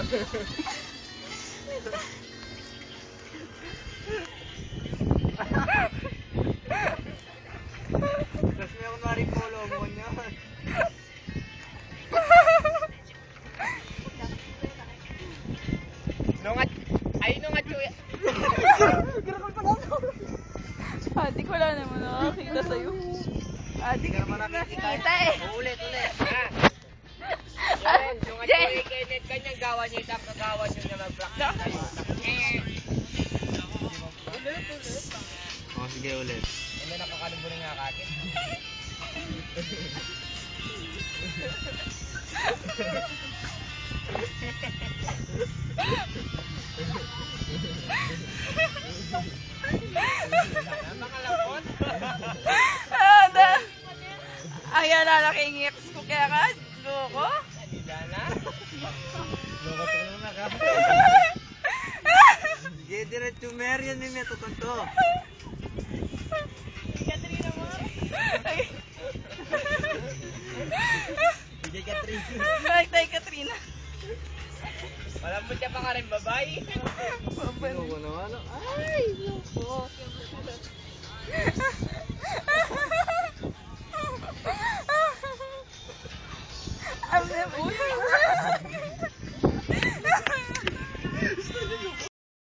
Tapos may kunwari polo mo niya. Nungat kuya. Adik, wala naman nakakita sa'yo. Adik, Hindi ka naman nakikita eh. Ulit. Yan, nungat kuya Kenneth. Kanyang gawa niya isang kagawa niyo na mag-practice tayo. Sige ulit. Hindi nakakalibo na nga kakit. Nakalapot. Ayan na, nakingix ko kaya ka. Loko. Adila na. Loko to na naka. Sige, diretso Marian ni Meto kanto. Katrina mo. Sige, Katrina. Ay, tayo Katrina. Malambot siya pa ka rin, babay. Loko naman. Ay, loko. Uy,